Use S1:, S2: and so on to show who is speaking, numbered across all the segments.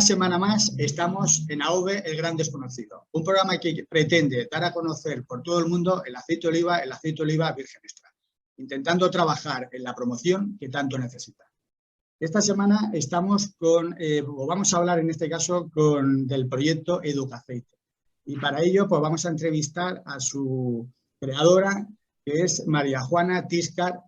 S1: semana más estamos en AOVE, el gran desconocido, un programa que pretende dar a conocer por todo el mundo el aceite de oliva virgen extra, intentando trabajar en la promoción que tanto necesita. Esta semana estamos vamos a hablar en este caso del proyecto Educaceite, y para ello pues vamos a entrevistar a su creadora, que es María Juana Tiscar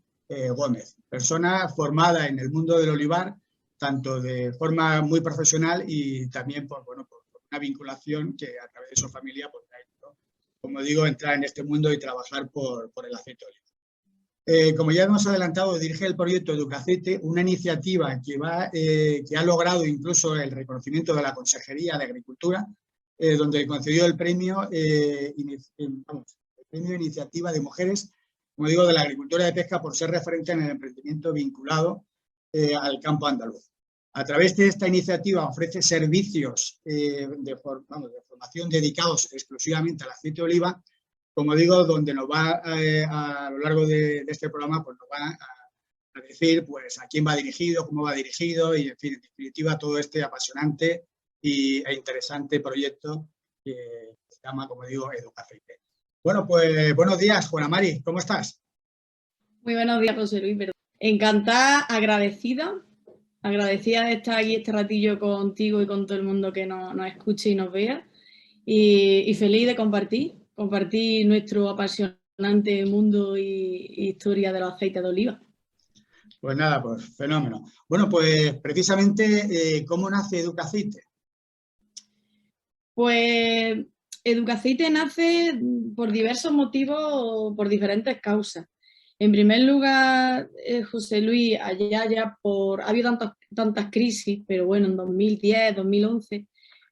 S1: Gómez, persona formada en el mundo del olivar, tanto de forma muy profesional y también por una vinculación que a través de su familia pues, ha hecho, como digo, entrar en este mundo y trabajar por el aceite de oliva. Como ya hemos adelantado, dirige el proyecto Educaceite, una iniciativa que ha logrado incluso el reconocimiento de la Consejería de Agricultura, donde concedió el premio Iniciativa de Mujeres, como digo, de la agricultura de pesca por ser referente en el emprendimiento vinculado al campo andaluz. A través de esta iniciativa ofrece servicios de formación dedicados exclusivamente al aceite de oliva, como digo, donde nos va a lo largo de este programa pues nos va a decir pues, a quién va dirigido, cómo va dirigido y, en fin, en definitiva, todo este apasionante e interesante proyecto que se llama, como digo, Educaceite. Bueno, pues buenos días, Juana Mari, ¿cómo estás?
S2: Muy buenos días, José Luis. Encantada, agradecida de estar aquí este ratillo contigo y con todo el mundo que nos escuche y nos vea. Y feliz de compartir nuestro apasionante mundo y historia de los aceites de oliva.
S1: Pues nada, pues fenómeno. Bueno, pues precisamente, ¿cómo nace Educaceite?
S2: Pues Educaceite nace por diversos motivos, por diferentes causas. En primer lugar, José Luis, ha habido tantas crisis, pero bueno, en 2010, 2011,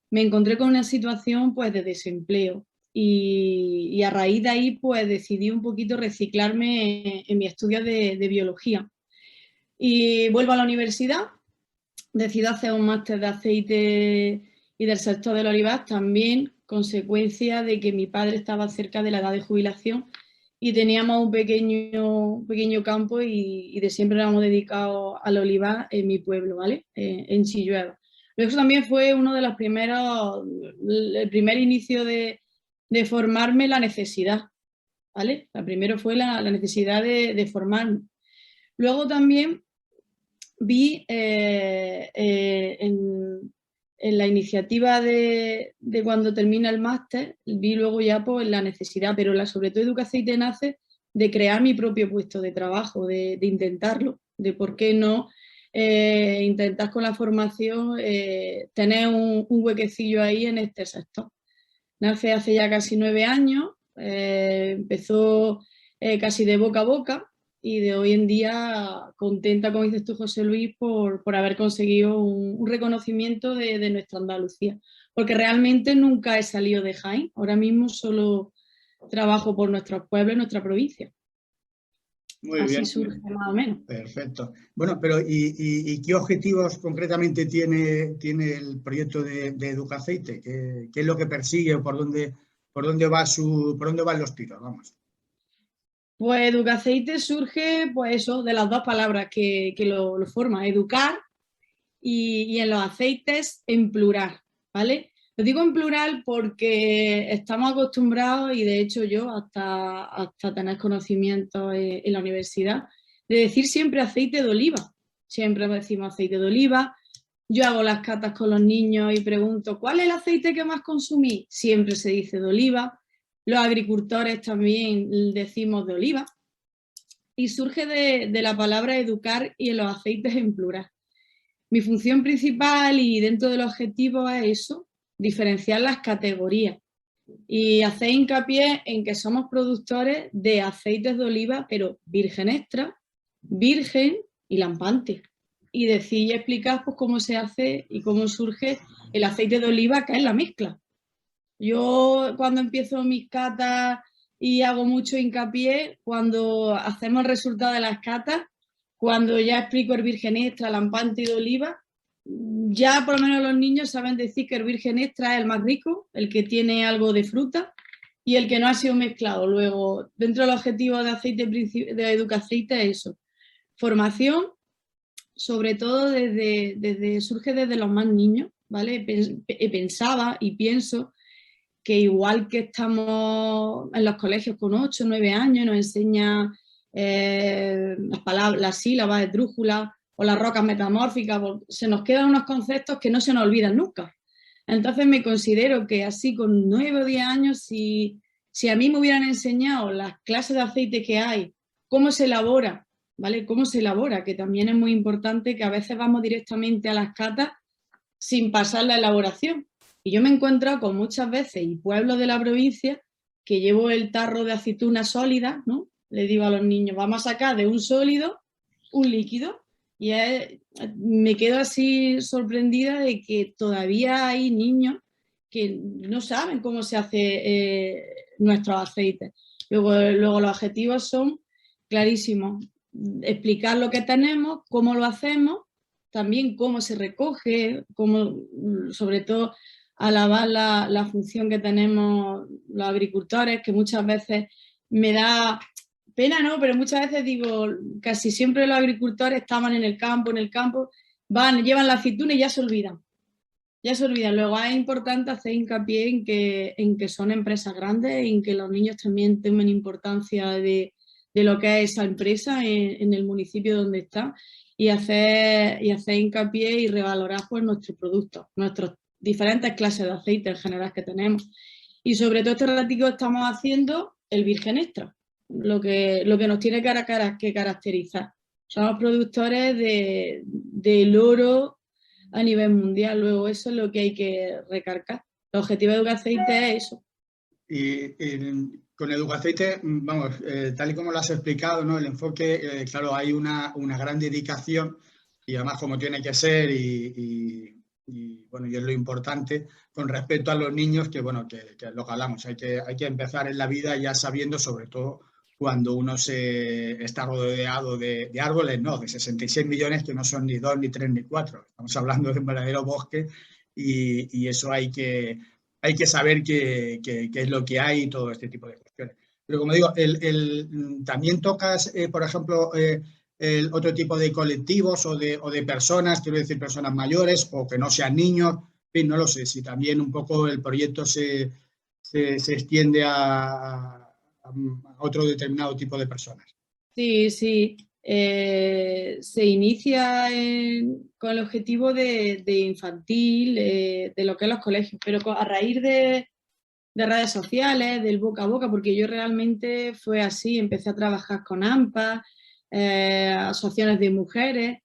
S2: me encontré con una situación pues de desempleo y a raíz de ahí pues decidí un poquito reciclarme en mi estudio de biología. Y vuelvo a la universidad, decido hacer un máster de aceite y del sector del olivar, también consecuencia de que mi padre estaba cerca de la edad de jubilación y teníamos un pequeño campo y de siempre éramos dedicados al olivar en mi pueblo, ¿vale? En Chillueva. Eso también fue uno de los el primer inicio de formarme la necesidad, ¿vale? Primero fue la necesidad de formarme. Luego también vi en la iniciativa de cuando termina el máster, vi luego ya pues, la necesidad, pero sobre todo Educaceite nace de crear mi propio puesto de trabajo, de intentarlo, de por qué no intentar con la formación tener un huequecillo ahí en este sector. Nace hace ya casi 9 años, empezó casi de boca a boca, y de hoy en día contenta, como dices tú, José Luis, por haber conseguido un reconocimiento de nuestra Andalucía, porque realmente nunca he salido de Jaén, ahora mismo solo trabajo por nuestros pueblos y nuestra provincia.
S1: Muy
S2: así
S1: bien,
S2: surge más o menos.
S1: Perfecto. Bueno, pero ¿y qué objetivos concretamente tiene el proyecto de Educaceite? ¿Qué es lo que persigue o por dónde van los tiros? Vamos.
S2: Pues Educaceite surge, pues eso, de las dos palabras que lo forman, educar y en los aceites en plural, ¿vale? Lo digo en plural porque estamos acostumbrados, y de hecho yo hasta tener conocimiento en la universidad, de decir siempre aceite de oliva. Siempre decimos aceite de oliva. Yo hago las catas con los niños y pregunto, ¿cuál es el aceite que más consumís? Siempre se dice de oliva. Los agricultores también decimos de oliva. Y surge de la palabra educar y en los aceites en plural. Mi función principal y dentro del objetivo es eso, diferenciar las categorías y hacer hincapié en que somos productores de aceites de oliva, pero virgen extra, virgen y lampante. Y decir y explicar pues, cómo se hace y cómo surge el aceite de oliva, que es la mezcla. Yo cuando empiezo mis catas y hago mucho hincapié, cuando hacemos el resultado de las catas, cuando ya explico el virgen extra, lampante y de oliva, ya por lo menos los niños saben decir que el virgen extra es el más rico, el que tiene algo de fruta y el que no ha sido mezclado. Luego, dentro del objetivo de aceite de Educaceite es eso, formación, sobre todo surge desde los más niños, ¿vale? Pensaba y pienso que igual que estamos en los colegios con 8 o 9 años, nos enseña las palabras, las sílabas, esdrújulas o las rocas metamórficas, se nos quedan unos conceptos que no se nos olvidan nunca. Entonces me considero que así con 9 o 10 años, si a mí me hubieran enseñado las clases de aceite que hay, cómo se elabora, ¿vale? Cómo se elabora, que también es muy importante, que a veces vamos directamente a las catas sin pasar la elaboración. Y yo me he encontrado con muchas veces y pueblos de la provincia que llevo el tarro de aceituna sólida, ¿no? Le digo a los niños, vamos a sacar de un sólido un líquido. Y me quedo así sorprendida de que todavía hay niños que no saben cómo se hace nuestros aceites. Luego los objetivos son clarísimos. Explicar lo que tenemos, cómo lo hacemos, también cómo se recoge, cómo, sobre todo alabar la función que tenemos los agricultores, que muchas veces me da pena, ¿no? Pero muchas veces digo, casi siempre los agricultores estaban en el campo, llevan la aceituna y ya se olvidan. Ya se olvidan. Luego es importante hacer hincapié en que son empresas grandes y en que los niños también tomen importancia de lo que es esa empresa en el municipio donde está y hacer hincapié y revalorar pues, nuestros productos, nuestras diferentes clases de aceite en general que tenemos. Y sobre todo este ratito estamos haciendo el virgen extra, lo que nos tiene que caracterizar. Somos productores del oro a nivel mundial, luego eso es lo que hay que recargar. El objetivo de Educaceite es eso.
S1: Y con Educaceite, vamos, tal y como lo has explicado, ¿no? El enfoque, claro, hay una gran dedicación y además como tiene que ser bueno, y es lo importante con respecto a los niños que, bueno, que lo que hablamos, hay que empezar en la vida ya sabiendo, sobre todo cuando uno se está rodeado de árboles, no, de 66 millones que no son ni 2, ni 3, ni 4. Estamos hablando de un verdadero bosque y eso hay que saber qué es lo que hay y todo este tipo de cuestiones. Pero como digo, también tocas, por ejemplo, el otro tipo de colectivos o de personas, quiero decir personas mayores o que no sean niños, en fin, no lo sé, si también un poco el proyecto se extiende a otro determinado tipo de personas.
S2: Sí, sí. Se inicia con el objetivo de infantil, de lo que es los colegios, pero a raíz de redes sociales, del boca a boca, porque yo realmente fue así, empecé a trabajar con AMPA, asociaciones de mujeres,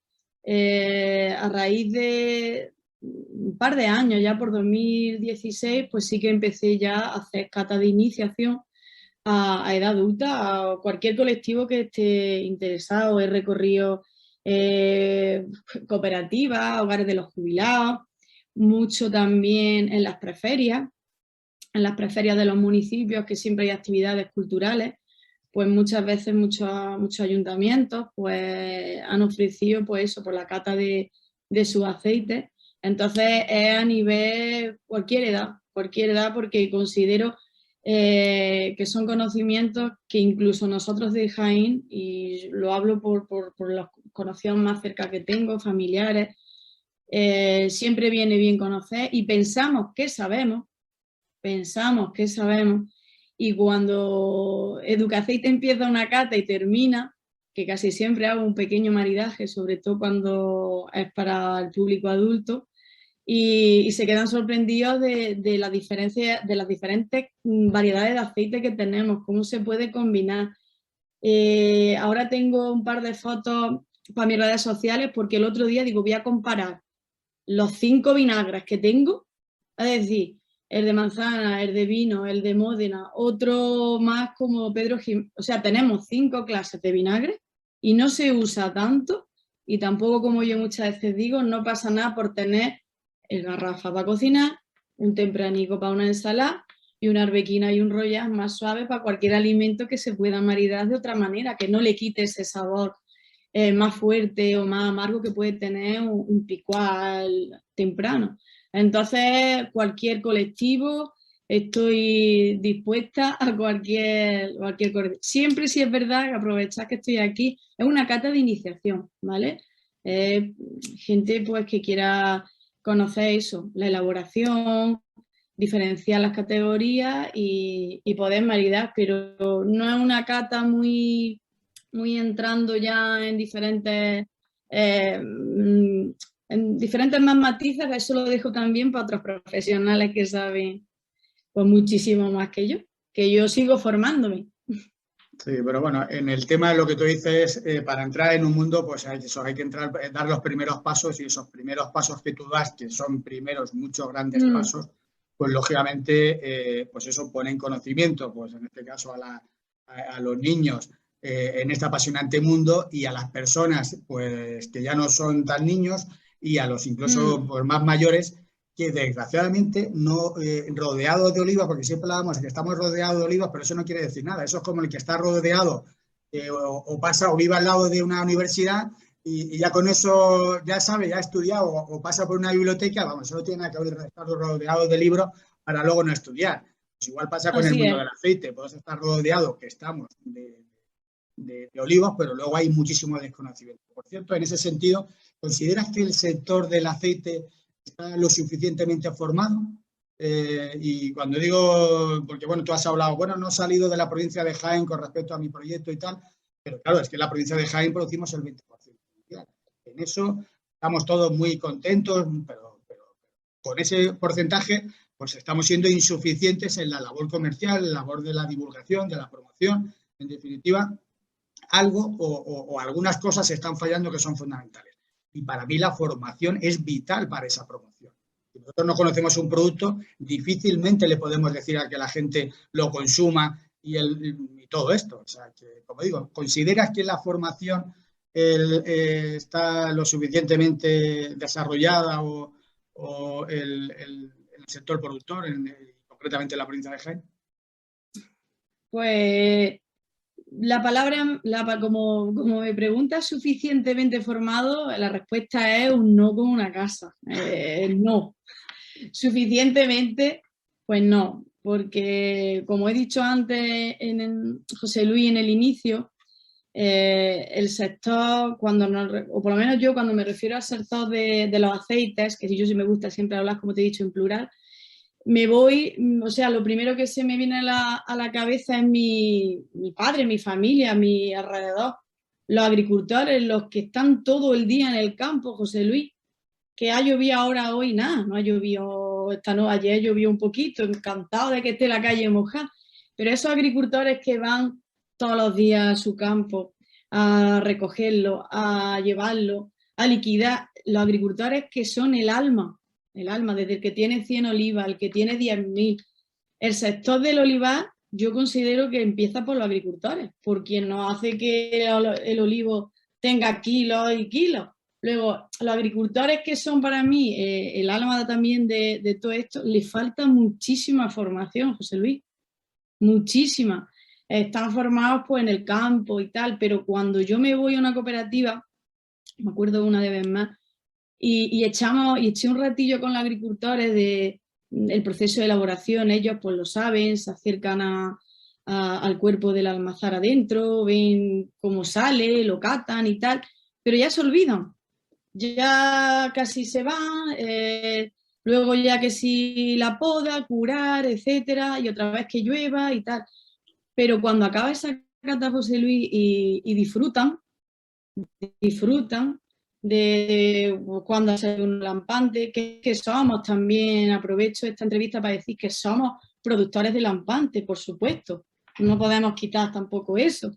S2: a raíz de un par de años, ya por 2016, pues sí que empecé ya a hacer cata de iniciación a edad adulta, a cualquier colectivo que esté interesado. He recorrido cooperativas, hogares de los jubilados, mucho también en las preferias de los municipios, que siempre hay actividades culturales, pues muchas veces muchos ayuntamientos pues han ofrecido pues eso, por la cata de sus aceites. Entonces es a nivel cualquier edad, porque considero que son conocimientos que incluso nosotros de Jaén, y lo hablo por los conocidos más cerca que tengo, familiares, siempre viene bien conocer y pensamos que sabemos, y cuando Educaceite empieza una cata y termina, que casi siempre hago un pequeño maridaje, sobre todo cuando es para el público adulto, y se quedan sorprendidos de las diferencias, de las diferentes variedades de aceite que tenemos, cómo se puede combinar. Ahora tengo un par de fotos para mis redes sociales porque el otro día digo, voy a comparar los 5 vinagres que tengo, es decir, el de manzana, el de vino, el de Módena, otro más como Pedro Jiménez. O sea, tenemos 5 clases de vinagre y no se usa tanto, y tampoco, como yo muchas veces digo, no pasa nada por tener el garrafa para cocinar, un tempranico para una ensalada y una arbequina y un royas más suave para cualquier alimento que se pueda maridar de otra manera, que no le quite ese sabor más fuerte o más amargo que puede tener un picual temprano. Entonces, cualquier colectivo, estoy dispuesta a cualquier. Siempre, si es verdad, aprovechar que estoy aquí, es una cata de iniciación, ¿vale? Gente pues que quiera conocer eso, la elaboración, diferenciar las categorías y poder maridar, pero no es una cata muy, muy entrando ya en diferentes más matices, eso lo dejo también para otros profesionales que saben pues muchísimo más que yo sigo formándome.
S1: Sí, pero bueno, en el tema de lo que tú dices, para entrar en un mundo, pues hay que entrar, dar los primeros pasos, y esos primeros pasos que tú das, que son primeros muchos grandes pasos, pues lógicamente, pues eso pone en conocimiento, pues en este caso a los niños en este apasionante mundo, y a las personas pues que ya no son tan niños, y a los incluso pues, más mayores, que desgraciadamente no rodeados de olivas, porque siempre hablamos de que estamos rodeados de olivas, pero eso no quiere decir nada. Eso es como el que está rodeado o pasa o vive al lado de una universidad y ya con eso ya sabe, ya ha estudiado o pasa por una biblioteca, vamos, eso no tiene nada que ver estar rodeado de libros para luego no estudiar. Pues igual pasa con el mundo del aceite, puedes estar rodeado, que estamos, de olivos, pero luego hay muchísimo desconocimiento. Por cierto, en ese sentido, ¿consideras que el sector del aceite está lo suficientemente formado? Y cuando digo, porque bueno, tú has hablado, bueno, no he salido de la provincia de Jaén con respecto a mi proyecto y tal, pero claro, es que en la provincia de Jaén producimos el 20% mundial. En eso estamos todos muy contentos, pero con ese porcentaje, pues estamos siendo insuficientes en la labor comercial, en la labor de la divulgación, de la promoción, en definitiva, algo o algunas cosas están fallando que son fundamentales. Y para mí la formación es vital para esa promoción. Si nosotros no conocemos un producto, difícilmente le podemos decir a que la gente lo consuma y todo esto. O sea, que, como digo, ¿consideras que la formación está lo suficientemente desarrollada o el sector productor, concretamente en la provincia de Jaén?
S2: Pues la palabra, como me preguntas suficientemente formado, la respuesta es un no como una casa. No. Suficientemente, pues no, porque como he dicho antes, José Luis, en el inicio, el sector, o por lo menos yo cuando me refiero al sector de los aceites, que si yo sí me gusta siempre hablar, como te he dicho, en plural, me voy, o sea, lo primero que se me viene a la cabeza es mi padre, mi familia, mi alrededor, los agricultores, los que están todo el día en el campo, José Luis, que ha llovido ahora, hoy nada, no ha llovido, ayer llovió un poquito, encantado de que esté la calle mojada, pero esos agricultores que van todos los días a su campo a recogerlo, a llevarlo, a liquidar, los agricultores que son el alma, desde el que tiene 100 olivas, el que tiene 10.000. El sector del olivar yo considero que empieza por los agricultores, por quien nos hace que el olivo tenga kilos y kilos. Luego, los agricultores que son para mí el alma también de todo esto, les falta muchísima formación, José Luis, muchísima. Están formados pues en el campo y tal, pero cuando yo me voy a una cooperativa, me acuerdo una vez más, y eché un ratillo con los agricultores el proceso de elaboración. Ellos pues lo saben, se acercan al cuerpo del almazar adentro, ven cómo sale, lo catan y tal, pero ya se olvidan, ya casi se van, luego ya que si la poda, curar, etcétera, y otra vez que llueva y tal. Pero cuando acaba esa cata, José Luis, y disfrutan de cuando hace un lampante, que somos también, aprovecho esta entrevista para decir que somos productores de lampante, por supuesto, no podemos quitar tampoco eso,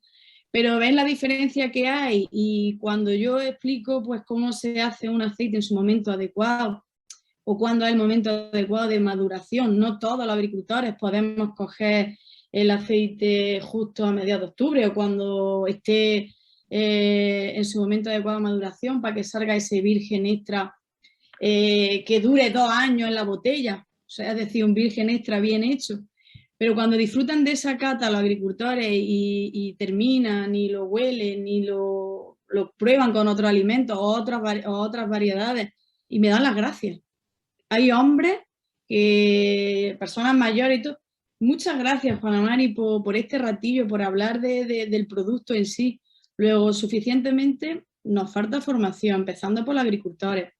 S2: pero ven la diferencia que hay, y cuando yo explico pues cómo se hace un aceite en su momento adecuado o cuándo es el momento adecuado de maduración, no todos los agricultores podemos coger el aceite justo a mediados de octubre o cuando esté en su momento adecuado de maduración para que salga ese virgen extra que dure 2 años en la botella, o sea, es decir, un virgen extra bien hecho. Pero cuando disfrutan de esa cata los agricultores y terminan y lo huelen y lo prueban con otros alimentos o otras variedades y me dan las gracias. Hay hombres, personas mayores y todo. Muchas gracias, Juana Mari, por este ratillo, por hablar del producto en sí. Luego, suficientemente, nos falta formación, empezando por los agricultores.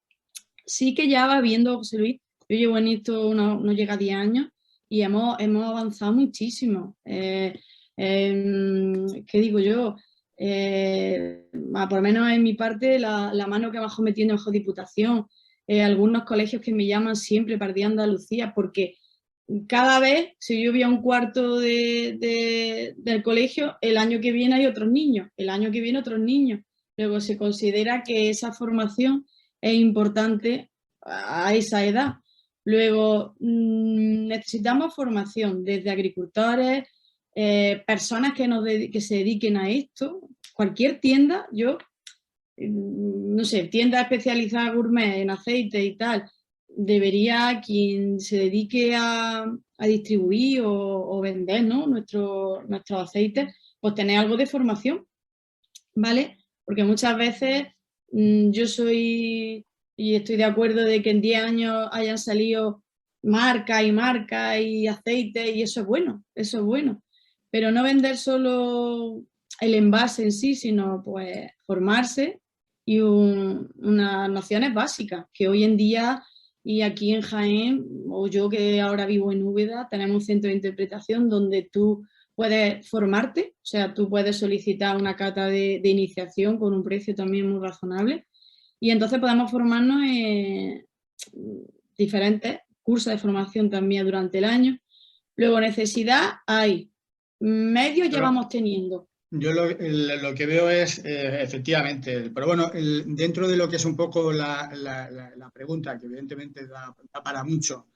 S2: sí que ya va viendo, José Luis, yo llevo en esto, no llega a 10 años y hemos avanzado muchísimo. ¿Qué digo yo? Por lo menos en mi parte, la mano que abajo metiendo bajo Diputación, algunos colegios que me llaman siempre para el Día de Andalucía, porque cada vez, si yo voy a un cuarto del colegio, el año que viene hay otros niños, el año que viene otros niños. Luego se considera que esa formación es importante a esa edad. Luego, necesitamos formación desde agricultores, personas que se dediquen a esto. Cualquier tienda, no sé, tienda especializada gourmet en aceite y tal, debería quien se dedique a distribuir o vender, ¿no? nuestros aceites, pues tener algo de formación, ¿vale? Porque muchas veces yo soy y estoy de acuerdo de que en 10 años hayan salido marcas y aceites y eso es bueno. Pero no vender solo el envase en sí, sino pues formarse y unas nociones básicas que hoy en día y aquí en Jaén, o yo que ahora vivo en Úbeda, tenemos un centro de interpretación donde tú puedes formarte, o sea, tú puedes solicitar una cata de iniciación con un precio también muy razonable y entonces podemos formarnos en diferentes cursos de formación también durante el año. Luego, necesidad hay, medios ya vamos teniendo.
S1: Yo lo que veo es, efectivamente, pero bueno, dentro de lo que es un poco la pregunta, que evidentemente da para mucho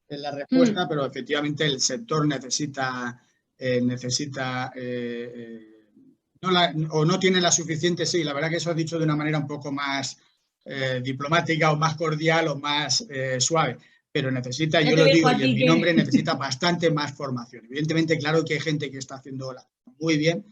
S1: en la respuesta, pero efectivamente el sector necesita o no tiene la suficiente, sí, la verdad que eso has dicho de una manera un poco más diplomática o más cordial o más suave, pero necesita, yo lo digo y en mi nombre, necesita bastante más formación. Evidentemente, claro que hay gente que está haciendo muy bien,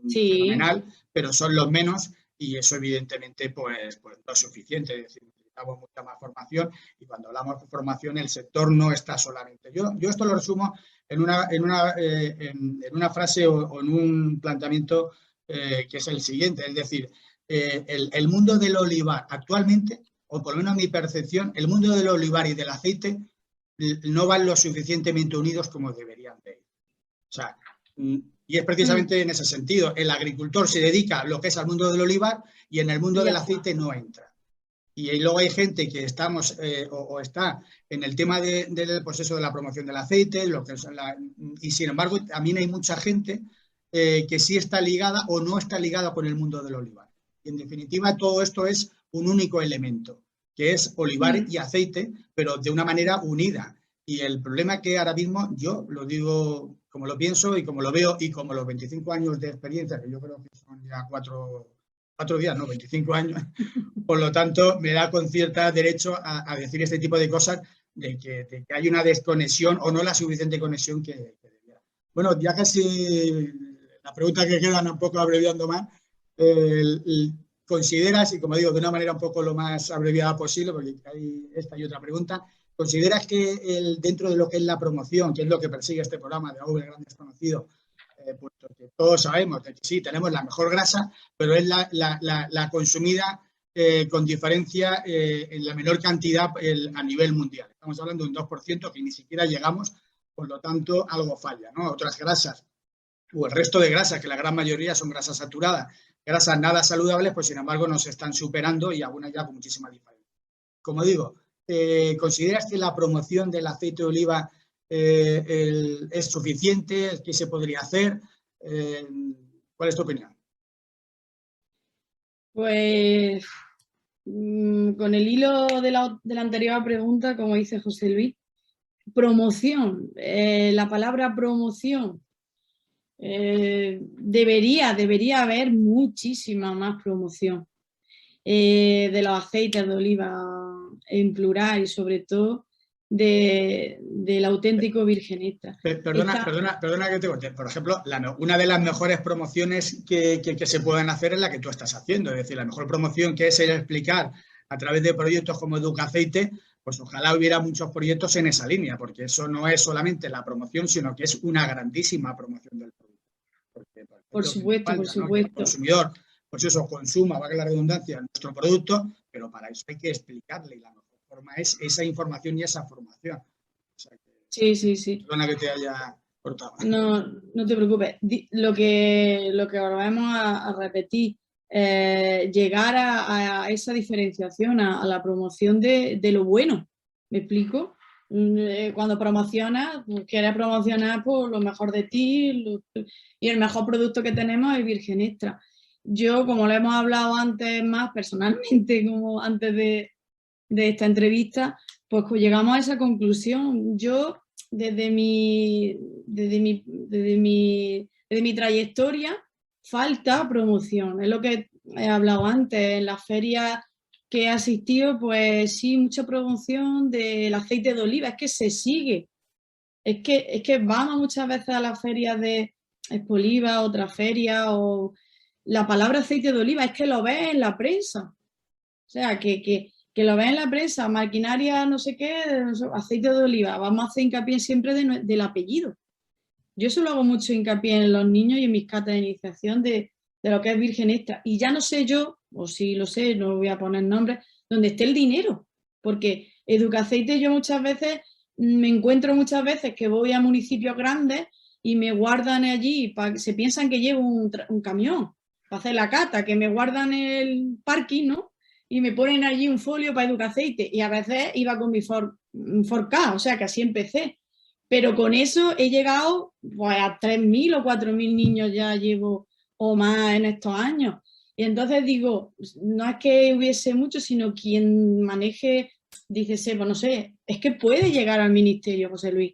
S2: sí,
S1: fenomenal, pero son los menos y eso evidentemente pues no es suficiente. Es decir, necesitamos mucha más formación y cuando hablamos de formación el sector no está solamente. Yo esto lo resumo en una frase o en un planteamiento que es el siguiente, es decir, el mundo del olivar actualmente, o por lo menos mi percepción, el mundo del olivar y del aceite no van lo suficientemente unidos como deberían de ir. O sea, y es precisamente en ese sentido. El agricultor se dedica a lo que es al mundo del olivar y en el mundo del aceite no entra. Y luego hay gente que estamos o está en el tema del proceso de la promoción del aceite, y sin embargo también hay mucha gente que sí está ligada o no está ligada con el mundo del olivar. Y en definitiva todo esto es un único elemento, que es olivar y aceite, pero de una manera unida. Y el problema que ahora mismo, yo lo digo como lo pienso y como lo veo y como los 25 años de experiencia, que yo creo que son ya 4 días, no, 25 años, por lo tanto me da con cierta derecho a decir este tipo de cosas de que hay una desconexión o no la suficiente conexión que debiera. Bueno, ya casi la pregunta que quedan un poco abreviando más, ¿consideras, y como digo, de una manera un poco lo más abreviada posible, porque hay esta y otra pregunta, ¿consideras que dentro de lo que es la promoción, que es lo que persigue este programa de AV, el gran desconocido, puesto que todos sabemos que sí, tenemos la mejor grasa, pero es la consumida con diferencia en la menor cantidad a nivel mundial? Estamos hablando de un 2% que ni siquiera llegamos, por lo tanto algo falla, ¿no? Otras grasas o el resto de grasas, que la gran mayoría son grasas saturadas, grasas nada saludables, pues sin embargo nos están superando y algunas ya con muchísima diferencia. Como digo, ¿consideras que la promoción del aceite de oliva es suficiente? ¿Qué se podría hacer? ¿Cuál es tu opinión?
S2: Pues con el hilo de la anterior pregunta, como dice José Luis, promoción, la palabra promoción, debería haber muchísima más promoción de los aceites de oliva en plural y sobre todo del auténtico virgen extra.
S1: Perdona que te corte. Por ejemplo, una de las mejores promociones que se pueden hacer es la que tú estás haciendo. Es decir, la mejor promoción que es el explicar a través de proyectos como Educaceite, pues ojalá hubiera muchos proyectos en esa línea, porque eso no es solamente la promoción, sino que es una grandísima promoción del producto.
S2: Por supuesto, por supuesto.
S1: Que el consumidor, pues eso, consuma, valga la redundancia, nuestro producto, pero para eso hay que explicarle. Y la mejor forma es esa información y esa formación. O sea
S2: que, sí.
S1: Perdona que te haya cortado.
S2: No te preocupes. Lo que volvemos a repetir, llegar a esa diferenciación, a la promoción de lo bueno. ¿Me explico? Cuando promocionas, pues quieres promocionar por lo mejor de ti y el mejor producto que tenemos es Virgen Extra. Yo, como lo hemos hablado antes más personalmente, como antes de esta entrevista, pues llegamos a esa conclusión. Yo, desde mi trayectoria, falta promoción. Es lo que he hablado antes. En las ferias que he asistido, pues sí, mucha promoción del aceite de oliva. Es que se sigue. Es que vamos muchas veces a las ferias de Expoliva, otras ferias, o la palabra aceite de oliva, es que lo ves en la prensa. O sea, que lo ves en la prensa, maquinaria, no sé qué, aceite de oliva. Vamos a hacer hincapié siempre del apellido. Yo solo hago mucho hincapié en los niños y en mis catas de iniciación de lo que es Virgen Extra. Y ya no sé yo, o si lo sé, no voy a poner nombres, dónde esté el dinero. Porque Educaceite yo muchas veces, me encuentro muchas veces que voy a municipios grandes y me guardan allí, se piensan que llevo un camión para hacer la cata, que me guardan el parking, ¿no? Y me ponen allí un folio para Educaceite. Y a veces iba con mi Ford K, o sea que así empecé. Pero con eso he llegado pues, a 3.000 o 4.000 niños ya llevo o más en estos años. Y entonces digo, no es que hubiese mucho, sino quien maneje, dice, pues no sé, es que puede llegar al ministerio, José Luis.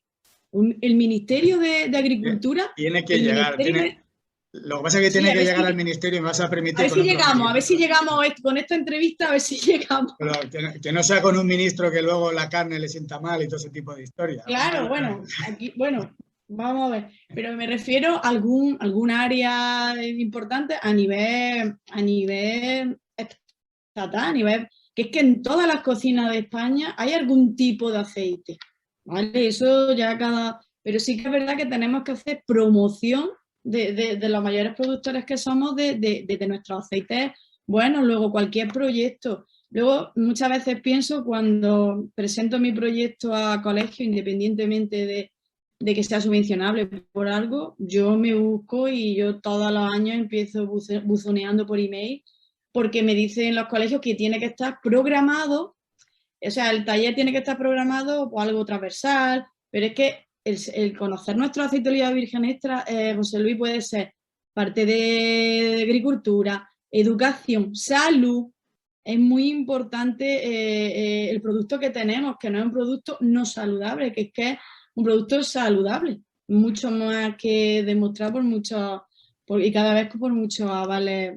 S2: El Ministerio de Agricultura...
S1: Tiene que llegar, lo que pasa es que tiene que llegar al ministerio y me vas a permitir...
S2: A ver si llegamos con esta entrevista, a ver si llegamos.
S1: Pero que no sea con un ministro que luego la carne le sienta mal y todo ese tipo de historias.
S2: Claro, bueno, vamos a ver. Pero me refiero a algún área importante a nivel estatal, a nivel... Que es que en todas las cocinas de España hay algún tipo de aceite, ¿vale? Eso ya Pero sí que es verdad que tenemos que hacer promoción de los mayores productores que somos de nuestros aceites. Bueno, luego cualquier proyecto. Luego, muchas veces pienso cuando presento mi proyecto a colegio, independientemente de que sea subvencionable por algo, yo me busco y yo todos los años empiezo buzoneando por email porque me dicen los colegios que tiene que estar programado, o sea, el taller tiene que estar programado por algo transversal, pero es que el conocer nuestro aceite de oliva virgen extra, José Luis, puede ser parte de agricultura, educación, salud. Es muy importante el producto que tenemos, que no es un producto no saludable, que es un producto saludable, mucho más que demostrar y cada vez por muchos avales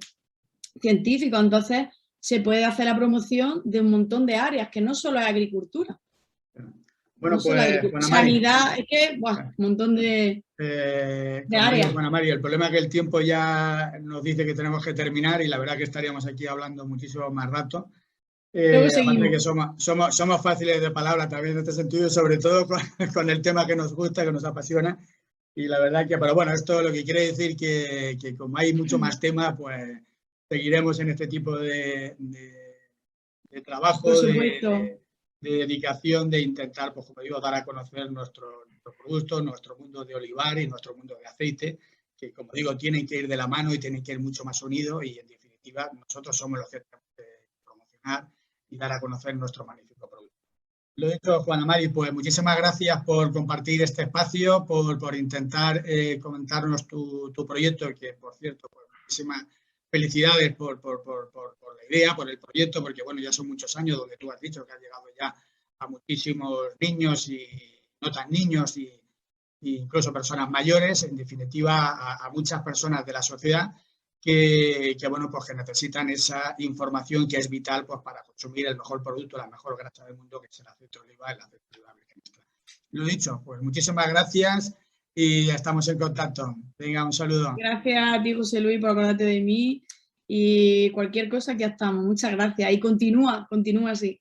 S2: científicos. Entonces, se puede hacer la promoción de un montón de áreas, que no solo es agricultura.
S1: Bueno,
S2: no
S1: pues,
S2: sanidad, es que, un montón de áreas.
S1: Bueno, Mari, el problema es que el tiempo ya nos dice que tenemos que terminar y la verdad que estaríamos aquí hablando muchísimo más rato. Aparte que somos fáciles de palabra también en este sentido, sobre todo con el tema que nos gusta, que nos apasiona. Y la verdad que, pero bueno, esto lo que quiere decir que como hay mucho más tema, pues seguiremos en este tipo de trabajo, de dedicación, de intentar, pues como digo, dar a conocer nuestro producto, nuestro mundo de olivar y nuestro mundo de aceite, que como digo, tienen que ir de la mano y tienen que ir mucho más unidos y en definitiva nosotros somos los que tenemos que promocionar y dar a conocer nuestro magnífico producto. Lo dicho, Juana Mari, pues muchísimas gracias por compartir este espacio, por intentar comentarnos tu proyecto, que por cierto, pues muchísimas felicidades por la idea, por el proyecto, porque bueno, ya son muchos años donde tú has dicho que has llegado ya a muchísimos niños y no tan niños y incluso personas mayores, en definitiva a muchas personas de la sociedad que bueno, pues que necesitan esa información que es vital pues para consumir el mejor producto, la mejor grasa del mundo, que es el aceite de oliva, el aceite de oliva virgen extra. Lo dicho, pues muchísimas gracias y estamos en contacto. Venga, un saludo.
S2: Gracias a ti, José Luis, por acordarte de mí y cualquier cosa, aquí estamos. Muchas gracias. Y continúa así.